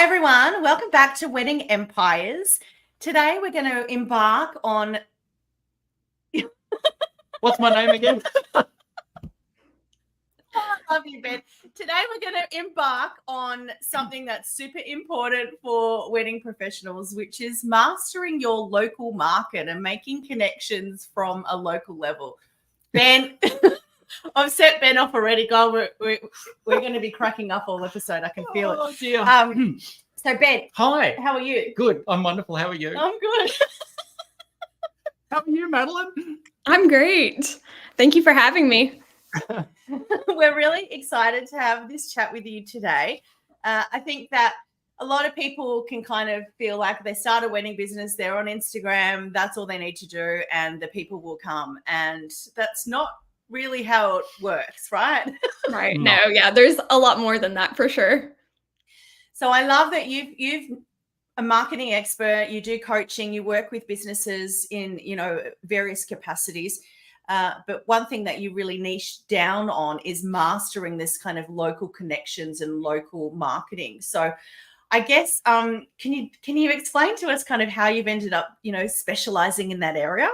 Hi, everyone. Welcome back to Wedding Empires. Today, we're going to embark on... What's my name again? I love you, Ben. Today, we're going to embark on something that's super important for wedding professionals, which is mastering your local market and making connections from a local level. Ben... I've set Ben off already. God, we're going to be cracking up all episode. I can feel it. Oh, dear. So, Ben. Hi. How are you? Good. I'm wonderful. How are you? I'm good. How are you, Madelyn? I'm great. Thank you for having me. We're really excited to have this chat with you today. I think that a lot of people can kind of feel like they start a wedding business, they're on Instagram, that's all they need to do, and the people will come. And that's not really how it works, right? Right. No, yeah, there's a lot more than that for sure. So I love that you've a marketing expert, you do coaching, you work with businesses in, various capacities. But one thing that you really niche down on is mastering this kind of local connections and local marketing. So I guess, can you explain to us kind of how you've ended up, specializing in that area?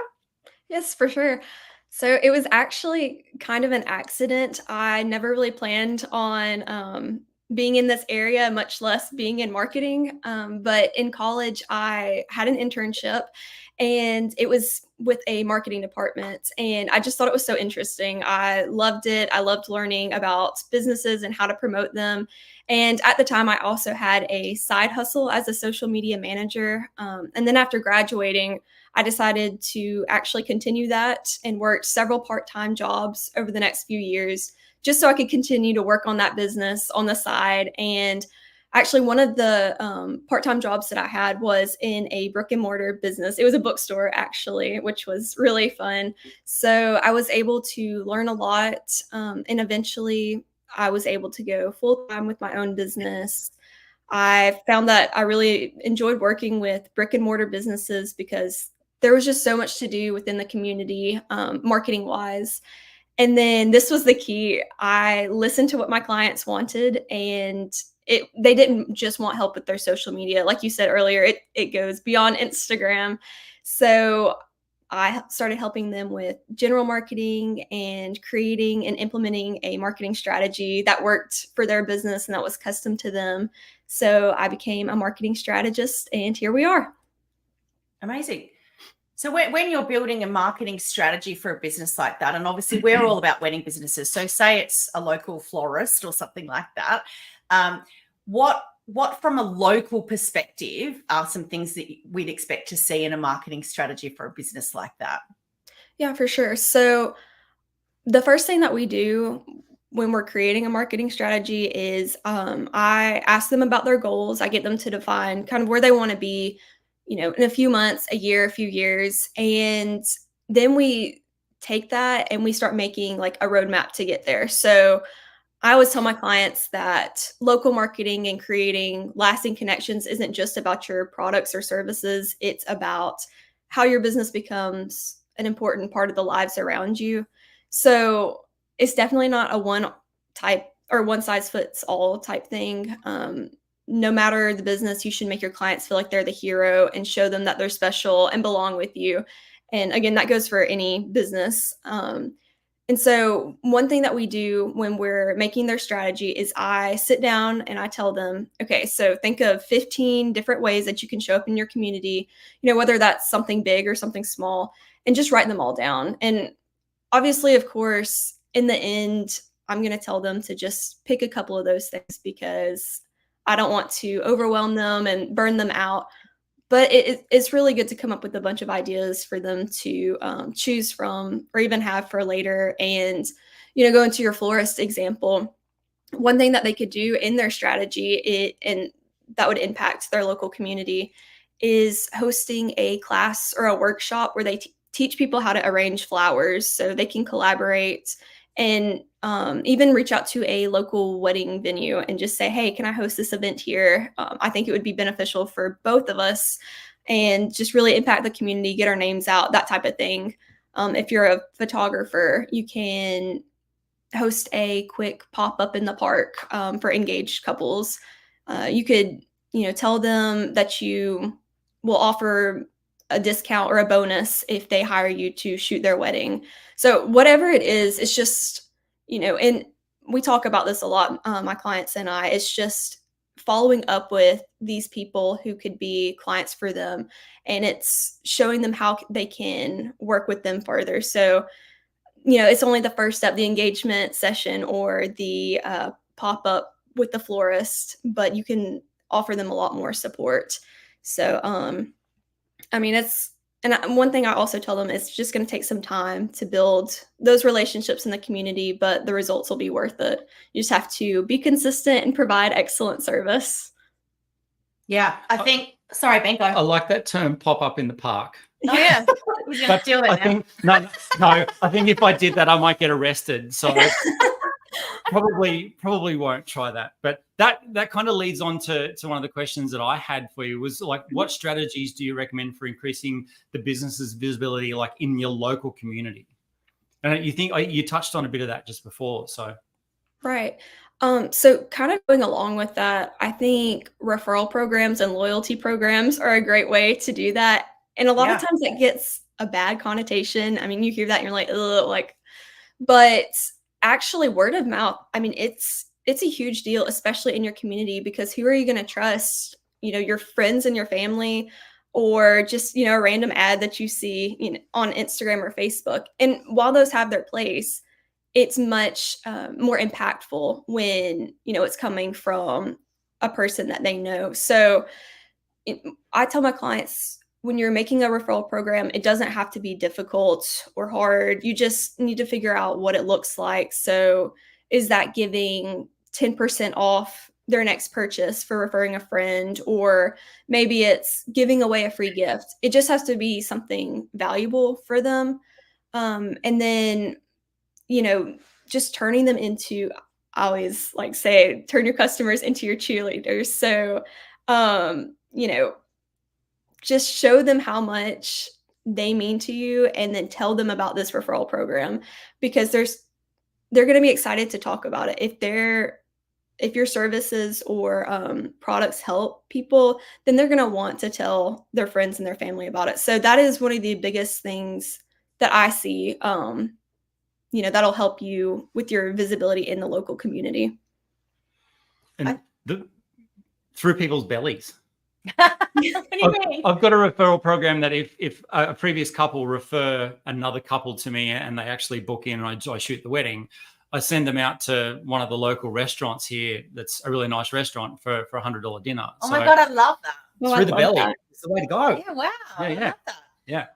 Yes, for sure. So it was actually kind of an accident. I never really planned on being in this area, much less being in marketing. But in college, I had an internship and it was with a marketing department. And I just thought it was so interesting. I loved it. I loved learning about businesses and how to promote them. And at the time, I also had a side hustle as a social media manager. And then after graduating, I decided to actually continue that and worked several part-time jobs over the next few years just so I could continue to work on that business on the side. And actually one of the part-time jobs that I had was in a brick and mortar business. It was a bookstore actually, which was really fun. So I was able to learn a lot, and eventually I was able to go full-time with my own business. I found that I really enjoyed working with brick and mortar businesses because there was just so much to do within the community, marketing wise. And then this was the key. I listened to what my clients wanted, and they didn't just want help with their social media. Like you said earlier, it goes beyond Instagram. So I started helping them with general marketing and creating and implementing a marketing strategy that worked for their business and that was custom to them. So I became a marketing strategist, and here we are. Amazing. So when you're building a marketing strategy for a business like that, and obviously we're all about wedding businesses, so say it's a local florist or something like that, what from a local perspective are some things that we'd expect to see in a marketing strategy for a business like that? Yeah, for sure. So the first thing that we do when we're creating a marketing strategy is I ask them about their goals. I get them to define kind of where they want to be, in a few months, a year, a few years. And then we take that and we start making like a roadmap to get there. So I always tell my clients that local marketing and creating lasting connections isn't just about your products or services. It's about how your business becomes an important part of the lives around you. So it's definitely not a one type or one size fits all type thing. No matter the business, you should make your clients feel like they're the hero and show them that they're special and belong with you. And again, that goes for any business. And so one thing that we do when we're making their strategy is I sit down and I tell them, okay, so think of 15 different ways that you can show up in your community, whether that's something big or something small, and just write them all down. And obviously, of course, in the end, I'm going to tell them to just pick a couple of those things because I don't want to overwhelm them and burn them out. But it's really good to come up with a bunch of ideas for them to choose from or even have for later. And, go into your florist example, one thing that they could do in their strategy and that would impact their local community is hosting a class or a workshop where they teach people how to arrange flowers so they can collaborate and even reach out to a local wedding venue and just say, hey, can I host this event here? I think it would be beneficial for both of us and just really impact the community, get our names out, that type of thing. If you're a photographer, you can host a quick pop-up in the park for engaged couples. You could, tell them that you will offer a discount or a bonus if they hire you to shoot their wedding. So whatever it is, it's just, and we talk about this a lot, my clients and I, it's just following up with these people who could be clients for them, and it's showing them how they can work with them further. So, it's only the first step, the engagement session or the pop-up with the florist, but you can offer them a lot more support. So, one thing I also tell them is just going to take some time to build those relationships in the community, but the results will be worth it. You just have to be consistent and provide excellent service. Yeah, I think, sorry, Ben, go. I like that term, pop up in the park. Oh, yeah. We're going to steal that now. I think if I did that, I might get arrested. So probably won't try that. But that kind of leads on to one of the questions that I had for you was like, what strategies do you recommend for increasing the business's visibility, like in your local community? And you touched on a bit of that just before. So right. So kind of going along with that, I think referral programs and loyalty programs are a great way to do that. And a lot of times that gets a bad connotation. I mean, you hear that and you're like, ugh, but actually word of mouth, I mean, it's a huge deal, especially in your community, because who are you going to trust? Your friends and your family, or just, a random ad that you see, on Instagram or Facebook. And while those have their place, it's much more impactful when, it's coming from a person that they know. So I tell my clients, when you're making a referral program, it doesn't have to be difficult or hard. You just need to figure out what it looks like. So is that giving 10% off their next purchase for referring a friend, or maybe it's giving away a free gift? It just has to be something valuable for them. And then, just turning them into, I always say, turn your customers into your cheerleaders. So, just show them how much they mean to you, and then tell them about this referral program, because they're going to be excited to talk about it. If your services or products help people, then they're going to want to tell their friends and their family about it. So that is one of the biggest things that I see, that'll help you with your visibility in the local community. And through people's bellies. What do you mean? I've got a referral program that if a previous couple refer another couple to me and they actually book in and I shoot the wedding, I send them out to one of the local restaurants here that's a really nice restaurant for a $100 dinner. Oh my God, I love that. Well, through the belly. That. It's the way to go. Yeah, wow. I love that. Yeah.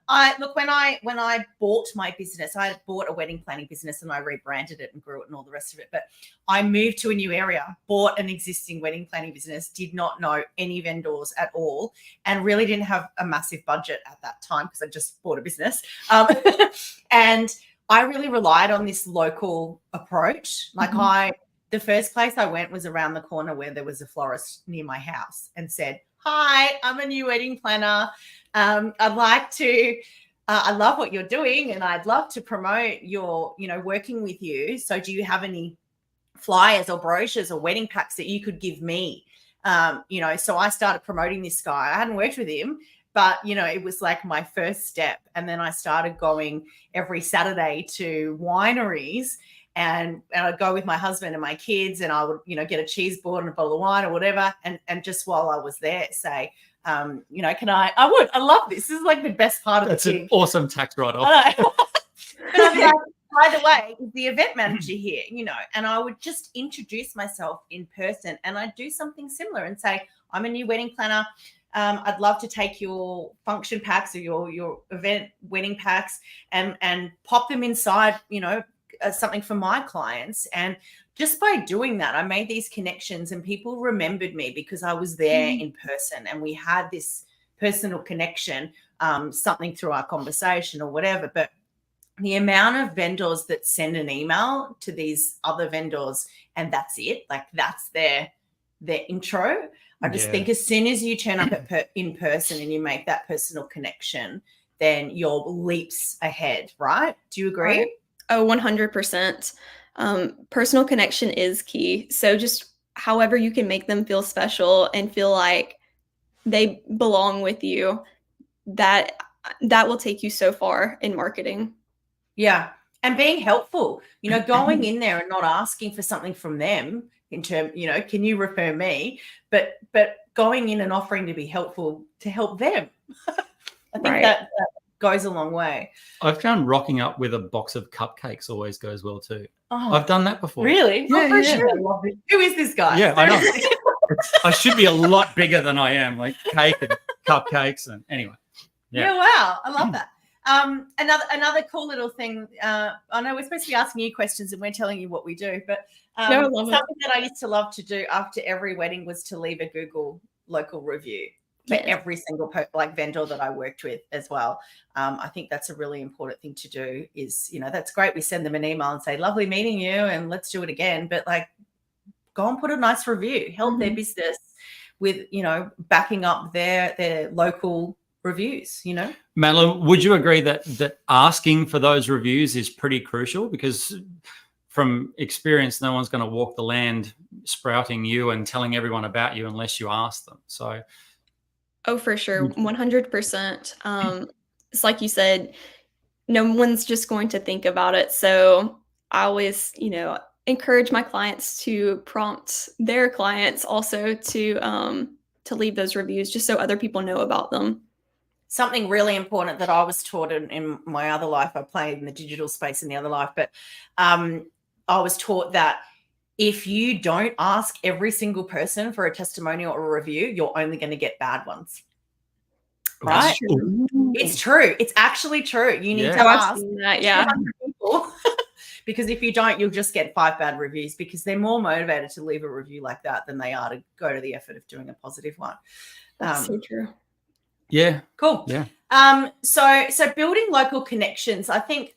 When I bought my business, I bought a wedding planning business and I rebranded it and grew it and all the rest of it. But I moved to a new area, bought an existing wedding planning business, did not know any vendors at all, and really didn't have a massive budget at that time because I just bought a business. And I really relied on this local approach. The first place I went was around the corner where there was a florist near my house, and said, "Hi, I'm a new wedding planner. I'd like to, I love what you're doing and I'd love to promote your, working with you. So do you have any flyers or brochures or wedding packs that you could give me?" So I started promoting this guy. I hadn't worked with him, but, it was like my first step. And then I started going every Saturday to wineries, and I'd go with my husband and my kids, and I would, get a cheese board and a bottle of wine or whatever. And just while I was there, say, I love this. This is like the best part of That's the gig. An awesome tax write-off. But I'm like, by the way, the event manager here, and I would just introduce myself in person, and I'd do something similar and say, "I'm a new wedding planner. I'd love to take your function packs or your event wedding packs and pop them inside, something for my clients." And just by doing that, I made these connections, and people remembered me because I was there in person, and we had this personal connection, something through our conversation or whatever. But the amount of vendors that send an email to these other vendors and that's it, like that's their intro. I just think as soon as you turn up in person and you make that personal connection, then you're leaps ahead, right? Do you agree? Right. Oh, 100%. Personal connection is key. So just however you can make them feel special and feel like they belong with you, that will take you so far in marketing. Yeah. And being helpful, going in there and not asking for something from them in terms, can you refer me? But going in and offering to be helpful to help them. I think that goes a long way. I've found rocking up with a box of cupcakes always goes well too. Oh, I've done that before. Really? Yeah, for sure. I love it. Who is this guy? Yeah, I know. I should be a lot bigger than I am, like cake and cupcakes and anyway. Yeah, wow. I love that. Another cool little thing. I know we're supposed to be asking you questions and we're telling you what we do, but something that I used to love to do after every wedding was to leave a Google local review for every single vendor that I worked with as well. I think that's a really important thing to do. Is that's great. We send them an email and say, "Lovely meeting you, and let's do it again." But go and put a nice review. Help their business with backing up their local reviews. Madelyn, would you agree that asking for those reviews is pretty crucial? Because from experience, no one's going to walk the land sprouting you and telling everyone about you unless you ask them. So. Oh, for sure. 100%. It's like you said, no one's just going to think about it. So I always, encourage my clients to prompt their clients also to leave those reviews just so other people know about them. Something really important that I was taught in my other life, I played in the digital space in the other life, but I was taught that if you don't ask every single person for a testimonial or a review, you're only going to get bad ones. Right? It's true. It's actually true. You need to ask people because if you don't, you'll just get 5 bad reviews because they're more motivated to leave a review like that than they are to go to the effort of doing a positive one. That's so true. Yeah. Cool. Yeah. So building local connections, I think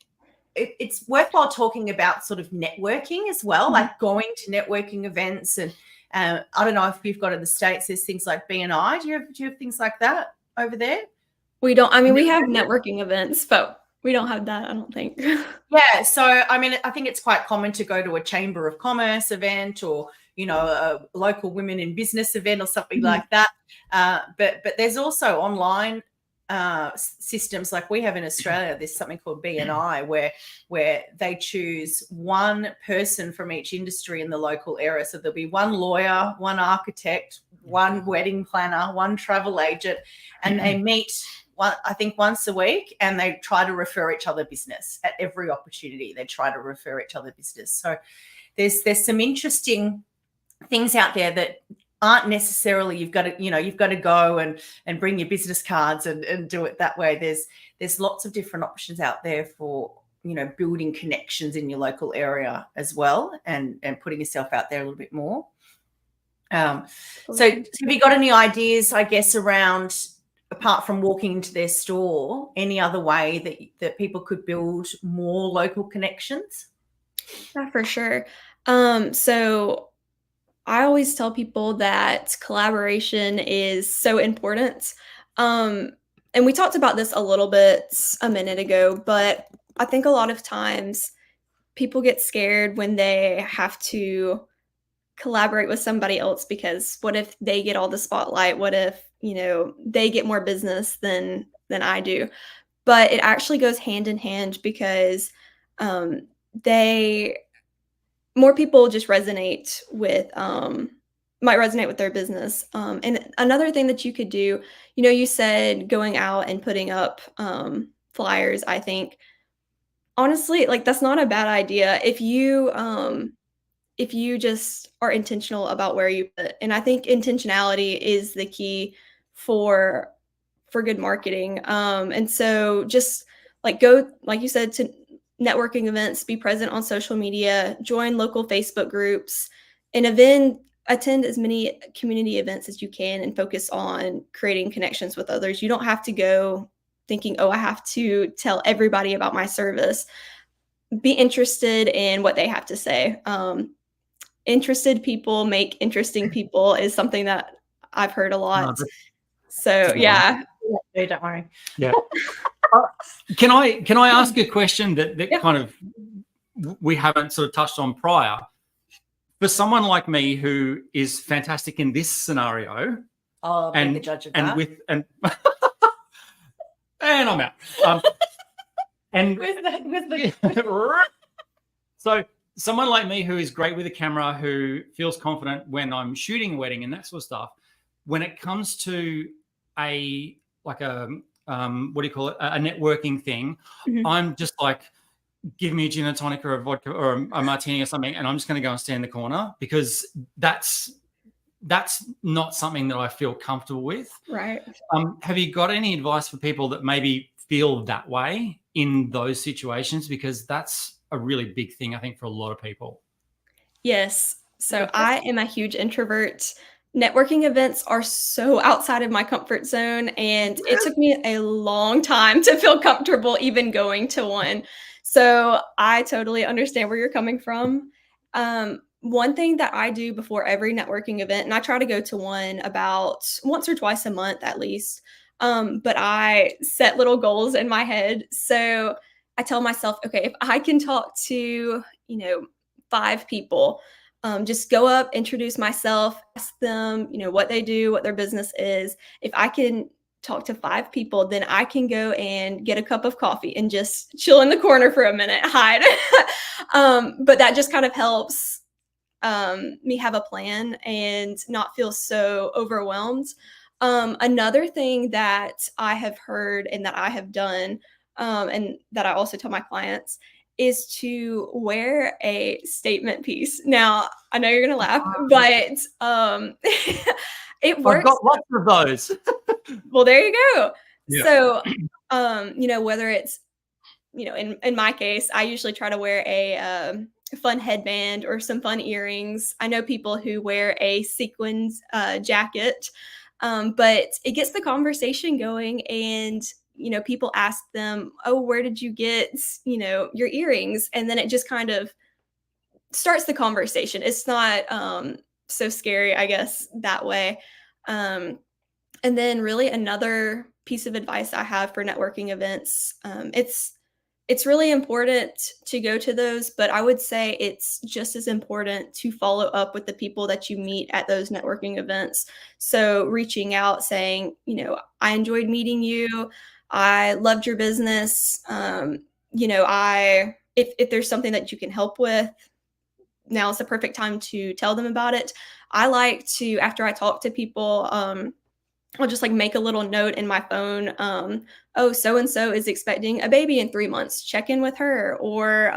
it's worthwhile talking about sort of networking as well, like going to networking events. And I don't know if you've got in the States, there's things like BNI. Do you have things like that over there? We don't. I mean, we have networking events, but we don't have that, I don't think. Yeah. So, I mean, I think it's quite common to go to a Chamber of Commerce event or, a local women in business event or something like that. But there's also online systems like we have in Australia. There's something called BNI where they choose one person from each industry in the local area. So there'll be one lawyer, one architect, one wedding planner, one travel agent, and they meet I think once a week, and they try to refer each other business at every opportunity. They try to refer each other business. So there's some interesting things out there that aren't necessarily you've got to go and bring your business cards and do it that way. There's lots of different options out there for building connections in your local area as well and putting yourself out there a little bit more. So have you got any ideas, I guess, around, apart from walking into their store, any other way that people could build more local connections? Yeah, for sure. So I always tell people that collaboration is so important. And we talked about this a little bit a minute ago, but I think a lot of times people get scared when they have to collaborate with somebody else because what if they get all the spotlight? What if, they get more business than I do? But it actually goes hand in hand because more people just might resonate with their business. And another thing that you could do, you said going out and putting up flyers. I think honestly, that's not a bad idea if you just are intentional about where you put. And I think intentionality is the key for good marketing. And so just go, like you said, to networking events, be present on social media, join local Facebook groups, and attend as many community events as you can and focus on creating connections with others. You don't have to go thinking, I have to tell everybody about my service. Be interested in what they have to say. Interested people make interesting people is something that I've heard a lot. So yeah. Don't worry. Yeah. Can I ask a question that kind of we haven't sort of touched on prior? for someone like me who is fantastic in this scenario, I'll be the judge of and that. and I'm out. And so someone like me who is great with a camera, who feels confident when I'm shooting a wedding and that sort of stuff, when it comes to a what do you call it, a networking thing, I'm just like, give me a gin and tonic or a vodka or a martini or something, and I'm just going to go and stand in the corner, because that's not something that I feel comfortable with. Right. Have you got any advice for people that maybe feel that way in those situations? Because that's a really big thing, I think, for a lot of people. Yes. So I am a huge introvert. Networking events are so outside of my comfort zone, and it took me a long time to feel comfortable even going to one. So I totally understand where you're coming from. One thing that I do before every networking event, and I try to go to one about once or twice a month at least, but I set little goals in my head. So I tell myself, okay, if I can talk to, 5 people, just go up, introduce myself, ask them, what they do, what their business is. If I can talk to 5 people, then I can go and get a cup of coffee and just chill in the corner for a minute, hide. But that just kind of helps me have a plan and not feel so overwhelmed. Another thing that I have heard and that I have done, and that I also tell my clients, is to wear a statement piece. Now, I know you're going to laugh, but it works. I've got lots of those. Well, there you go. Yeah. So, whether it's, in my case, I usually try to wear a fun headband or some fun earrings. I know people who wear a sequins jacket, but it gets the conversation going, and people ask them, oh, where did you get, your earrings? And then it just kind of starts the conversation. It's not so scary, I guess, that way. And then really another piece of advice I have for networking events, it's really important to go to those, but I would say it's just as important to follow up with the people that you meet at those networking events. So reaching out saying, I enjoyed meeting you. I loved your business. If there's something that you can help with, now is the perfect time to tell them about it. I like to, after I talk to people, I'll just make a little note in my phone. Oh, so-and-so is expecting a baby in 3 months. Check in with her. Or,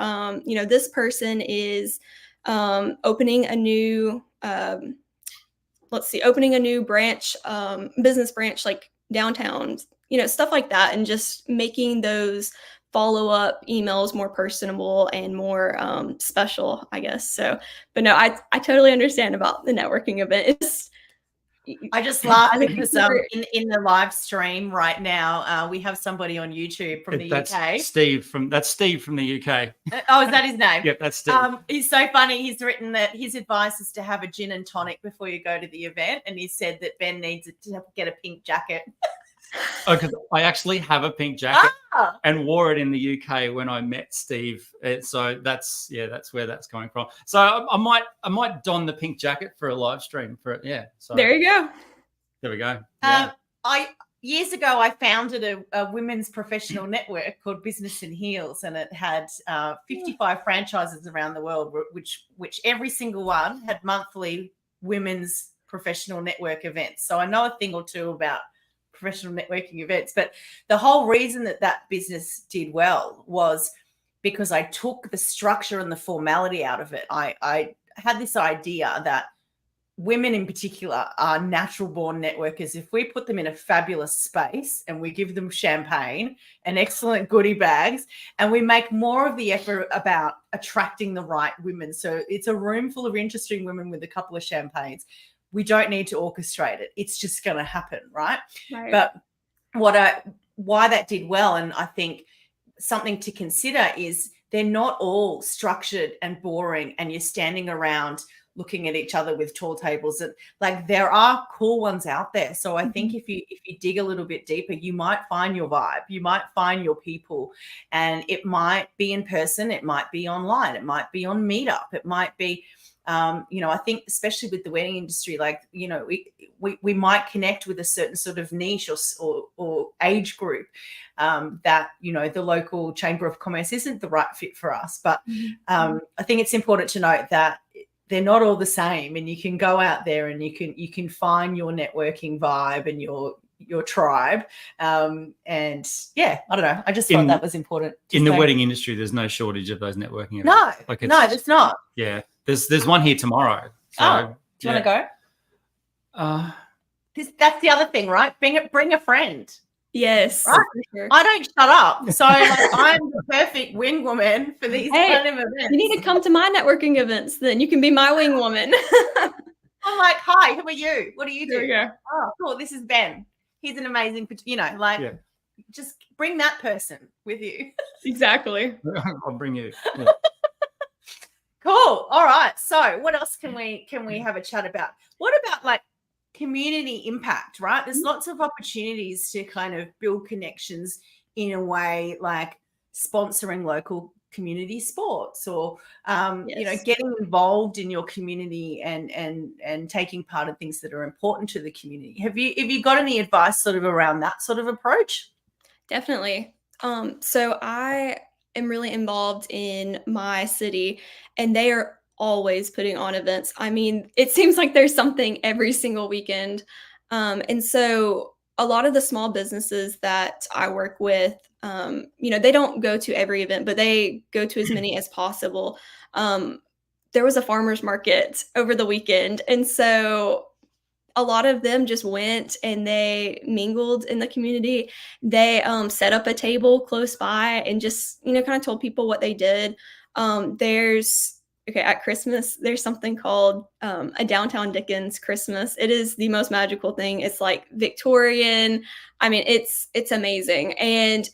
this person is opening a new, opening a new branch, business branch, downtown, stuff like that. And just making those follow-up emails more personable and more special, I guess. So, but no, I totally understand about the networking event. I just laugh because in the live stream right now, we have somebody on YouTube from the UK. That's Steve from the UK. Oh, is that his name? Yep, that's Steve. He's so funny. He's written that his advice is to have a gin and tonic before you go to the event, and he said that Ben needs to get a pink jacket. Oh, because I actually have a pink jacket and wore it in the UK when I met Steve. So that's where that's coming from. So I might don the pink jacket for a live stream for it. Yeah. So there you go. There we go. Yeah. Years ago, I founded a women's professional network called Business in Heels, and it had 55 franchises around the world, which every single one had monthly women's professional network events. So I know a thing or two about professional networking events, but the whole reason that business did well was because I took the structure and the formality out of it. I had this idea that women in particular are natural born networkers. If we put them in a fabulous space and we give them champagne and excellent goodie bags, and we make more of the effort about attracting the right women, so it's a room full of interesting women with a couple of champagnes, we don't need to orchestrate it. It's just going to happen, right? But why that did well, and I think something to consider, is they're not all structured and boring and you're standing around looking at each other with tall tables. And there are cool ones out there. So I think if you dig a little bit deeper, you might find your vibe, you might find your people, and it might be in person, it might be online, it might be on Meetup, it might be I think especially with the wedding industry, like, we might connect with a certain sort of niche or age group that, the local chamber of commerce isn't the right fit for us. But I think it's important to note that they're not all the same, and you can go out there and you can find your networking vibe and your tribe. And yeah, I don't know. I just thought that was important. In the wedding industry, there's no shortage of those networking events. No, there's not. Yeah. There's one here tomorrow. So, do you want to go? That's the other thing, right? Bring a friend. Yes. Right? Sure. I don't shut up. So I'm the perfect wing woman for these kind of events. You need to come to my networking events, then you can be my wing woman. I'm like, hi, who are you? What do you do? There we go. Oh, cool. This is Ben. He's an amazing, just bring that person with you. Exactly. I'll bring you. Yeah. Cool. All right. So what else can we have a chat about? What about like community impact, right? There's lots of opportunities to kind of build connections in a way like sponsoring local community sports or, getting involved in your community and taking part in things that are important to the community. Have you got any advice sort of around that sort of approach? Definitely. So I am really involved in my city, and they are always putting on events. I mean, it seems like there's something every single weekend. And so a lot of the small businesses that I work with, they don't go to every event, but they go to as many as possible. There was a farmer's market over the weekend, and so a lot of them just went and they mingled in the community. They set up a table close by and just, kind of told people what they did. At Christmas, there's something called a downtown Dickens Christmas. It is the most magical thing. It's like Victorian. I mean, it's amazing. And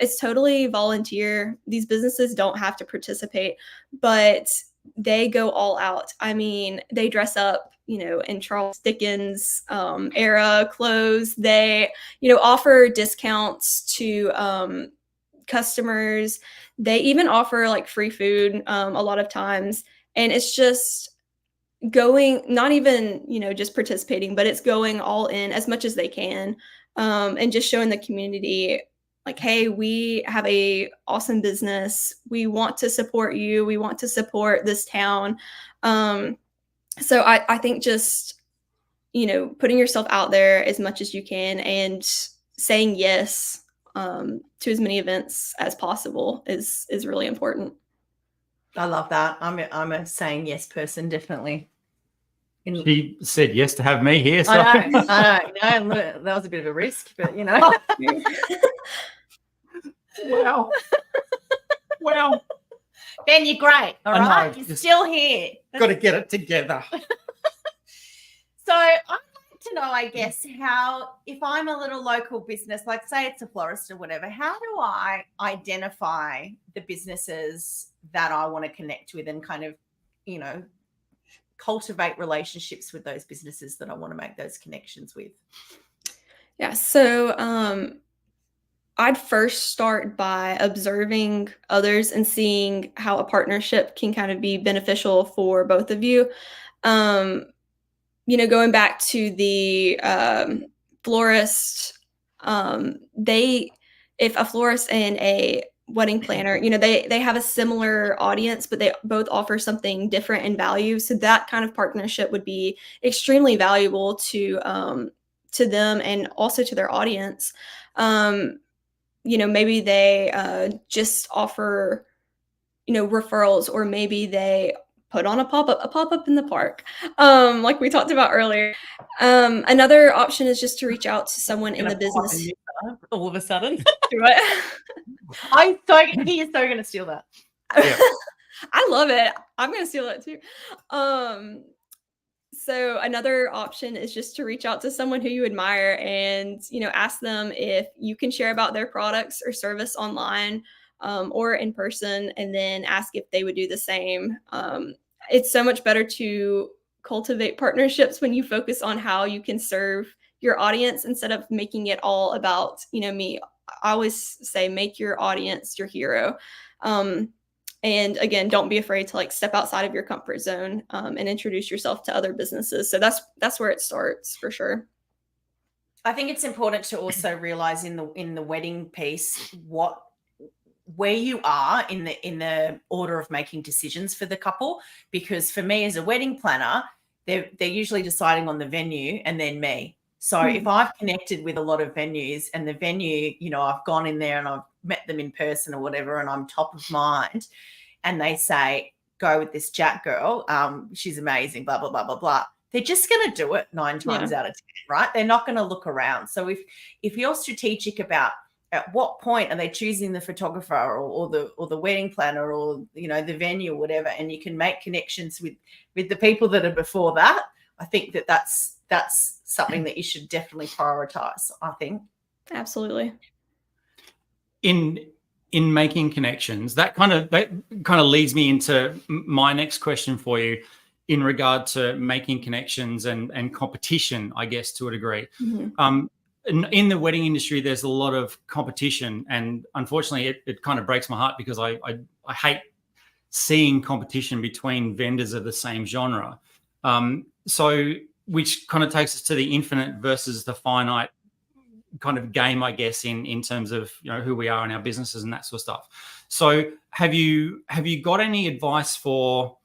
it's totally volunteer. These businesses don't have to participate, but they go all out. I mean, they dress up, in Charles Dickens era clothes. They, offer discounts to customers. They even offer like free food a lot of times. And it's just going, not even, just participating, but it's going all in as much as they can, and just showing the community like, hey, we have a awesome business. We want to support you. We want to support this town. So I think just, putting yourself out there as much as you can and saying yes to as many events as possible is really important. I love that. I'm a saying yes person, definitely. She said yes to have me here. So. I know. That was a bit of a risk, but Wow. Ben, you're great. All right. You're still here. Got to get it together. So I'd like to know, I guess, how, if I'm a little local business, like say it's a florist or whatever, how do I identify the businesses that I want to connect with and kind of, cultivate relationships with those businesses that I want to make those connections with? Yeah. So I'd first start by observing others and seeing how a partnership can kind of be beneficial for both of you. Going back to the florist, if a florist and a wedding planner, they have a similar audience, but they both offer something different in value. So that kind of partnership would be extremely valuable to them and also to their audience. Maybe they just offer, referrals, or maybe they put on a pop-up in the park, like we talked about earlier. Another option is just to reach out to someone in the business. All of a sudden. What? He is so going to steal that. Yeah. I love it. I'm going to steal it too. So another option is just to reach out to someone who you admire and, ask them if you can share about their products or service online, or in person, and then ask if they would do the same. It's so much better to cultivate partnerships when you focus on how you can serve your audience instead of making it all about, me. I always say, make your audience your hero. And again, don't be afraid to like step outside of your comfort zone and introduce yourself to other businesses. So that's where it starts for sure. I think it's important to also realize in the wedding piece where you are in the order of making decisions for the couple, because for me as a wedding planner, they're usually deciding on the venue and then me. So if I've connected with a lot of venues and the venue, you know, I've gone in there and I've met them in person or whatever, and I'm top of mind, and they say, go with this Jack girl, she's amazing, blah, blah, blah, blah, blah. They're just going to do it 9 times out of 10, right? They're not going to look around. So if you're strategic about at what point are they choosing the photographer or the wedding planner or, you know, the venue or whatever, and you can make connections with the people that are before that, I think that's something that you should definitely prioritize, I think. Absolutely. In making connections, that kind of leads me into my next question for you in regard to making connections and competition, I guess, to a degree. In the wedding industry, there's a lot of competition, and unfortunately it kind of breaks my heart because I hate seeing competition between vendors of the same genre. So which kind of takes us to the infinite versus the finite kind of game, I guess, in terms of, you know, who we are in our businesses and that sort of stuff. So have you got any advice for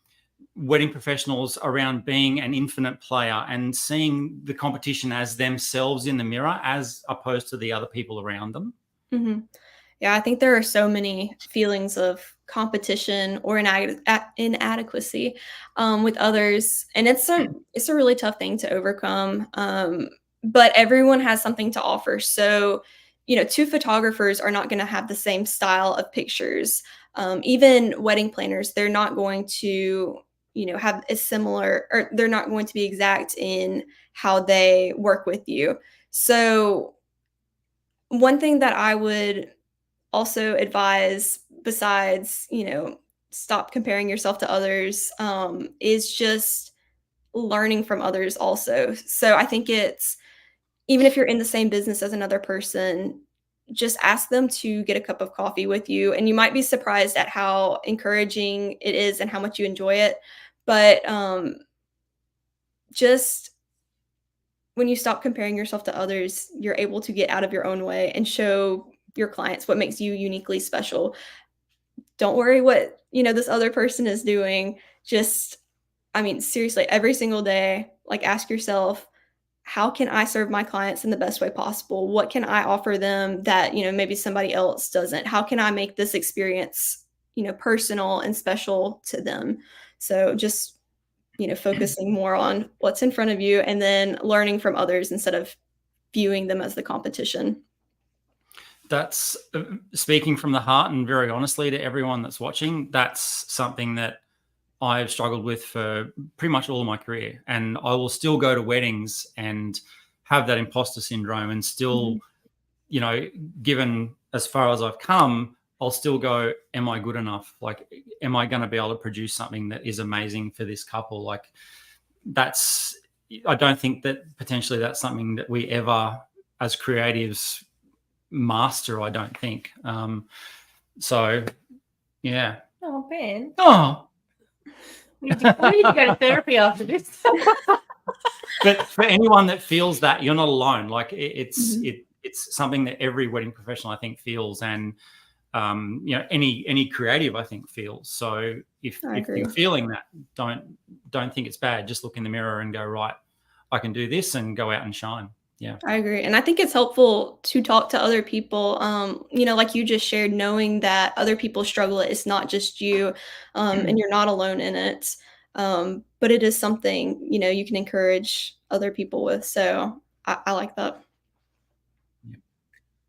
wedding professionals around being an infinite player and seeing the competition as themselves in the mirror as opposed to the other people around them? Yeah, I think there are so many feelings of competition or inadequacy with others, and it's a really tough thing to overcome. But everyone has something to offer. So, you know, 2 photographers are not going to have the same style of pictures. Even wedding planners, they're not going to, you know, have a similar, or they're not going to be exact in how they work with you. So one thing that I would also advise, besides, you know, stop comparing yourself to others, is just learning from others also. So I think it's, even if you're in the same business as another person, just ask them to get a cup of coffee with you. And you might be surprised at how encouraging it is and how much you enjoy it. But just when you stop comparing yourself to others, you're able to get out of your own way and show your clients what makes you uniquely special. Don't worry what, you know, this other person is doing. Just, I mean, seriously, every single day, like, ask yourself, how can I serve my clients in the best way possible? What can I offer them that, you know, maybe somebody else doesn't? How can I make this experience, you know, personal and special to them? So just, you know, focusing more on what's in front of you and then learning from others instead of viewing them as the competition. That's speaking from the heart and very honestly to everyone that's watching. That's something that I've struggled with for pretty much all of my career, and I will still go to weddings and have that imposter syndrome, and still, you know, given as far as I've come, I'll still go, am I good enough? Like, am I going to be able to produce something that is amazing for this couple? Like, I don't think that potentially that's something that we ever, as creatives, master. I don't think. So, yeah. Oh, Ben. Oh. We need to go to therapy after this. But for anyone that feels that, you're not alone. Like, it's something that every wedding professional, I think, feels, and you know, any creative, I think, feels. So if you're feeling that, don't think it's bad. Just look in the mirror and go, right, I can do this, and go out and shine. Yeah, I agree. And I think it's helpful to talk to other people. You know, like you just shared, knowing that other people struggle, it's not just you, and you're not alone in it. But it is something, you know, you can encourage other people with. So I like that.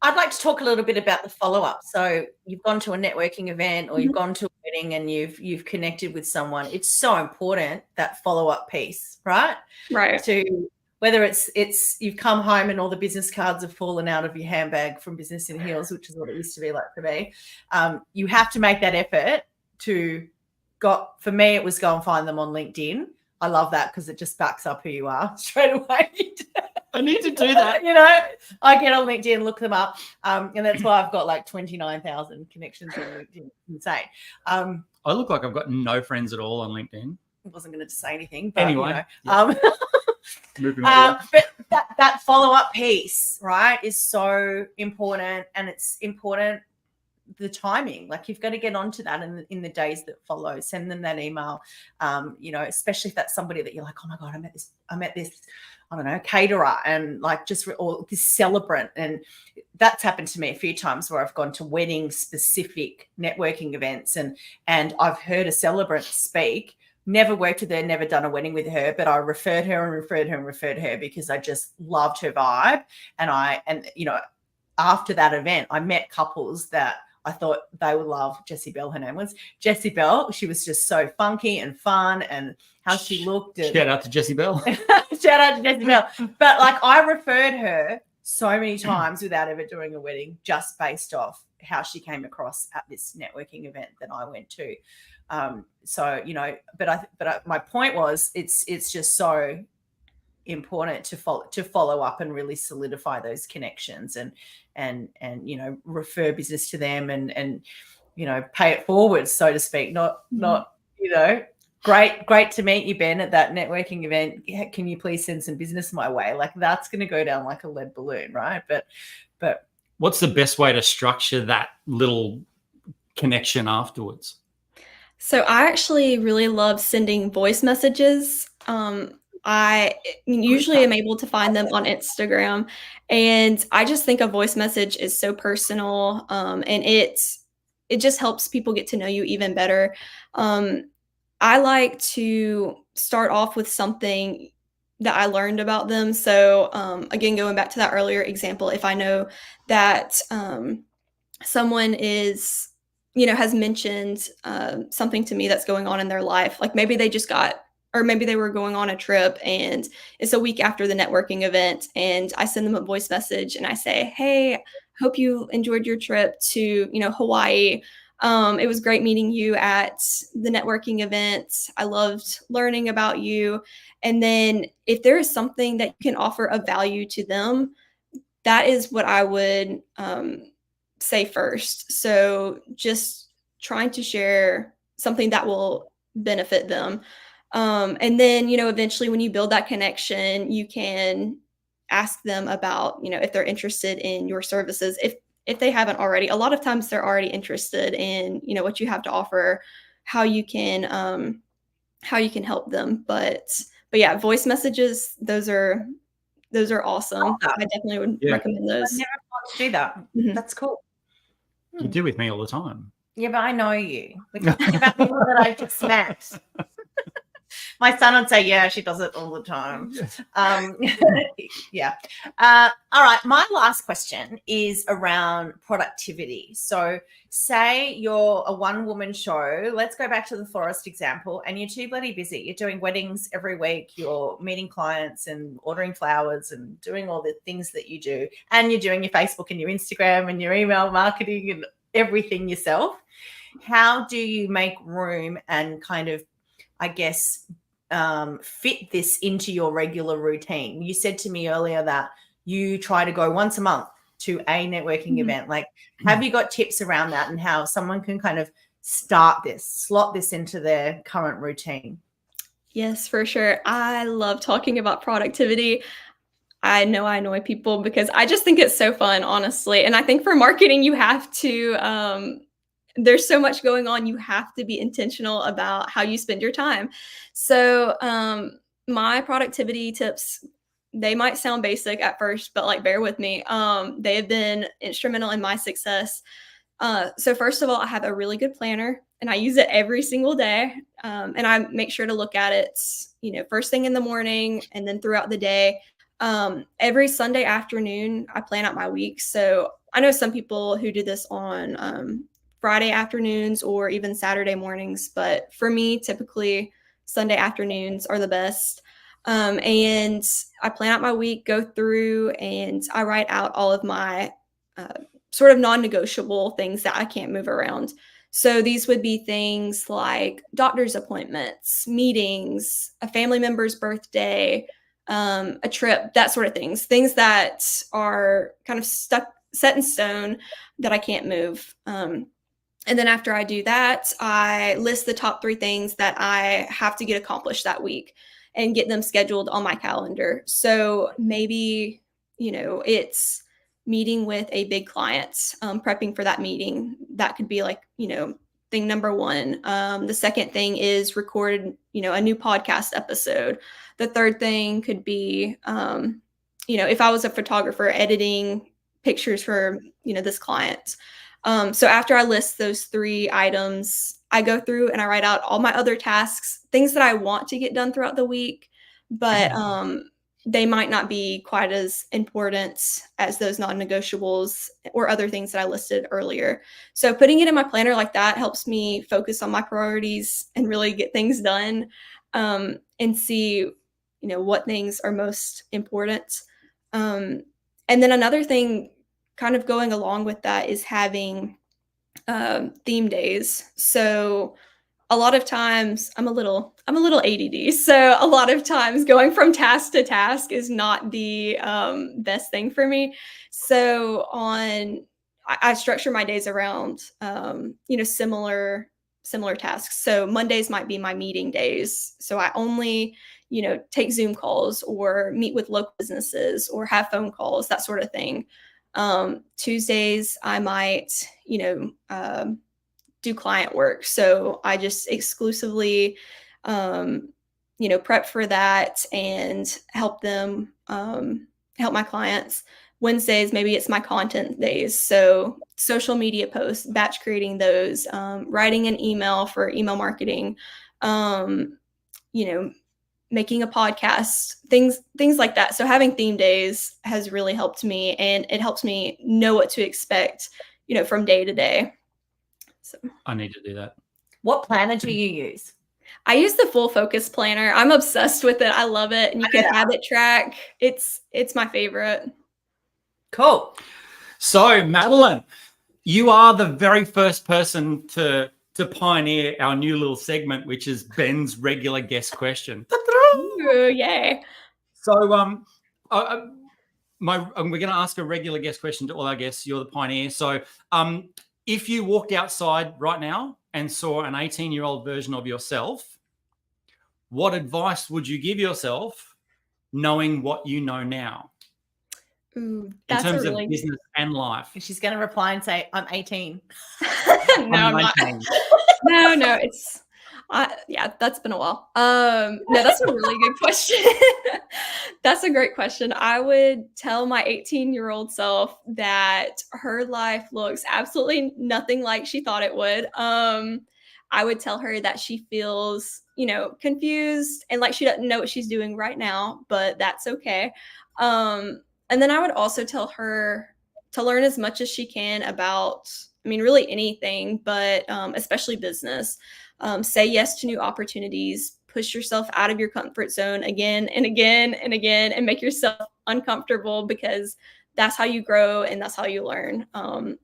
I'd like to talk a little bit about the follow-up. So you've gone to a networking event or you've gone to a wedding and you've connected with someone. It's so important, that follow-up piece, right? Right. To whether it's you've come home and all the business cards have fallen out of your handbag from Business in Heels, which is what it used to be like for me. You have to make that effort to for me, it was go and find them on LinkedIn. I love that because it just backs up who you are straight away. I need to do that. You know, I get on LinkedIn, look them up, and that's why I've got like 29,000 connections on LinkedIn. It's insane. I look like I've got no friends at all on LinkedIn. I wasn't going to say anything, but Anyway, moving on. But that follow-up piece, right, is so important, and it's important the timing. Like, you've got to get onto that in the days that follow. Send them that email, especially if that's somebody that you're like, oh my God, I met this, I don't know, caterer, and like or this celebrant. And that's happened to me a few times where I've gone to wedding specific networking events, and I've heard a celebrant speak, never worked with her, never done a wedding with her, but I referred her because I just loved her vibe. And after that event, I met couples that I thought they would love. Jessie Bell, her name was Jessie Bell. She was just so funky and fun, and how she looked. Shout out to Jessie Bell. Shout out to Jessie Bell. But like, I referred her so many times without ever doing a wedding, just based off how she came across at this networking event that I went to. But my point was, it's just so important to follow up and really solidify those connections, and refer business to them, and pay it forward, so to speak. Not great to meet you, Ben, at that networking event. Can you please send some business my way? Like, that's going to go down like a lead balloon, right? But what's the best way to structure that little connection afterwards? So I actually really love sending voice messages. I usually am able to find them on Instagram, and I just think a voice message is so personal, and it just helps people get to know you even better. I like to start off with something that I learned about them. So again, going back to that earlier example, if I know that someone is, has mentioned something to me that's going on in their life, like maybe they just or maybe they were going on a trip and it's a week after the networking event, and I send them a voice message and I say, hey, hope you enjoyed your trip to, Hawaii. It was great meeting you at the networking event. I loved learning about you. And then if there is something that you can offer of value to them, that is what I would say first. So just trying to share something that will benefit them. And then, eventually when you build that connection, you can ask them about, if they're interested in your services. If they haven't already, a lot of times they're already interested in, what you have to offer, how you can help them. But yeah, voice messages, those are awesome. I definitely would recommend those. I never thought to do that. Mhm. That's cool. You do with me all the time. Yeah, but I know you. We're talking about people that I just met. My son would say, yeah, she does it all the time. Yeah. All right. My last question is around productivity. So say you're a one-woman show. Let's go back to the florist example, and you're too bloody busy. You're doing weddings every week. You're meeting clients and ordering flowers and doing all the things that you do. And you're doing your Facebook and your Instagram and your email marketing and everything yourself. How do you make room and kind of, I guess, fit this into your regular routine? You said to me earlier that you try to go once a month to a networking event. Like, have you got tips around that and how someone can kind of slot this into their current routine? Yes, for sure. I love talking about productivity. I know I annoy people because I just think it's so fun, honestly. And I think for marketing, you have to, there's so much going on. You have to be intentional about how you spend your time. So my productivity tips, they might sound basic at first, but like, bear with me. They have been instrumental in my success. So first of all, I have a really good planner and I use it every single day. And I make sure to look at it, first thing in the morning and then throughout the day. Every Sunday afternoon, I plan out my week. So I know some people who do this on Friday afternoons or even Saturday mornings, but for me, typically Sunday afternoons are the best. And I plan out my week, go through, and I write out all of my sort of non-negotiable things that I can't move around. So these would be things like doctor's appointments, meetings, a family member's birthday, a trip, that sort of things that are kind of set in stone that I can't move. And then after I do that, I list the top 3 things that I have to get accomplished that week and get them scheduled on my calendar. So maybe, it's meeting with a big client, prepping for that meeting. That could be like, thing number 1. The second thing is record, a new podcast episode. The third thing could be, if I was a photographer, editing pictures for, this client. So after I list those 3 items, I go through and I write out all my other tasks, things that I want to get done throughout the week, but they might not be quite as important as those non-negotiables or other things that I listed earlier. So putting it in my planner like that helps me focus on my priorities and really get things done, and see, what things are most important. And then another thing kind of going along with that is having theme days. So a lot of times I'm a little ADD. So a lot of times going from task to task is not the best thing for me. So I structure my days around, similar tasks. So Mondays might be my meeting days. So I only, take Zoom calls or meet with local businesses or have phone calls, that sort of thing. Tuesdays I might, do client work. So I just exclusively, prep for that and help them, help my clients. Wednesdays, maybe it's my content days. So social media posts, batch creating those, writing an email for email marketing, making a podcast, things like that. So having theme days has really helped me, and it helps me know what to expect, from day to day. So I need to do that. What planner do you use? I use the Full Focus planner. I'm obsessed with it. I love it. And you can habit track. It's my favorite. Cool. So, Madelyn, you are the very first person to pioneer our new little segment, which is Ben's regular guest question. Ooh, yay. So, we're going to ask a regular guest question to all our guests. You're the pioneer. So, if you walked outside right now and saw an 18-year-old version of yourself, what advice would you give yourself knowing what you know now? Ooh, in terms of business and life? She's going to reply and say, I'm 18. No, I'm not. No, it's that's been a while. No, that's a really good question. That's a great question. I would tell my 18-year-old self that her life looks absolutely nothing like she thought it would. I would tell her that she feels, confused and like she doesn't know what she's doing right now, but that's okay. And then I would also tell her to learn as much as she can about, really anything, but especially business. Say yes to new opportunities, push yourself out of your comfort zone again and again and again, and make yourself uncomfortable, because that's how you grow and that's how you learn.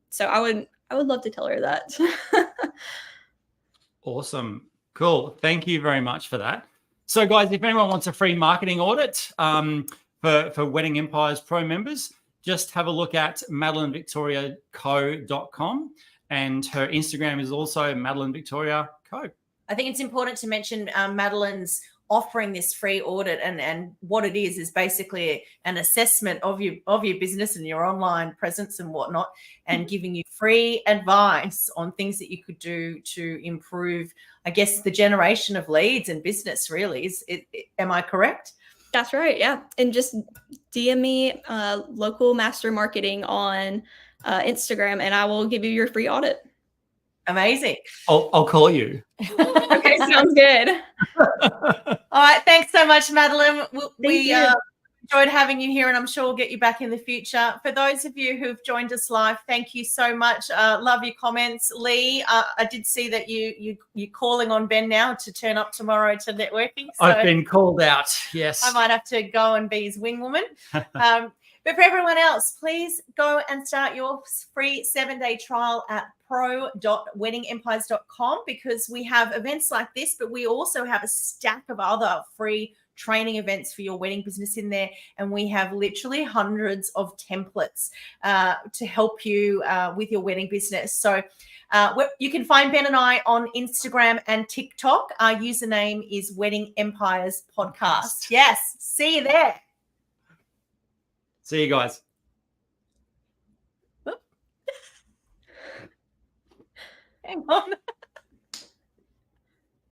So I would love to tell her that. Awesome. Cool. Thank you very much for that. So guys, if anyone wants a free marketing audit for Wedding Empires Pro members, just have a look at madelynvictoriaco.com, and her Instagram is also madelynvictoriaco. I think it's important to mention Madelyn's offering this free audit, and what it is basically an assessment of your business and your online presence and whatnot, and giving you free advice on things that you could do to improve, I guess, the generation of leads and business. Really, am I correct? That's right. Yeah. And just DM me local master marketing on Instagram, and I will give you your free audit. Amazing. I'll call you. Okay, sounds good. All right. Thanks so much, Madelyn. We enjoyed having you here, and I'm sure we'll get you back in the future. For those of you who've joined us live, thank you so much. Love your comments. Lee, I did see that you're calling on Ben now to turn up tomorrow to networking. So I've been called out, yes. I might have to go and be his wing woman. But for everyone else, please go and start your free 7-day trial at pro.weddingempires.com, because we have events like this, but we also have a stack of other free training events for your wedding business in there. And we have literally hundreds of templates to help you with your wedding business. So you can find Ben and I on Instagram and TikTok. Our username is Wedding Empires Podcast. Yes. See you there. See you guys. Hang on.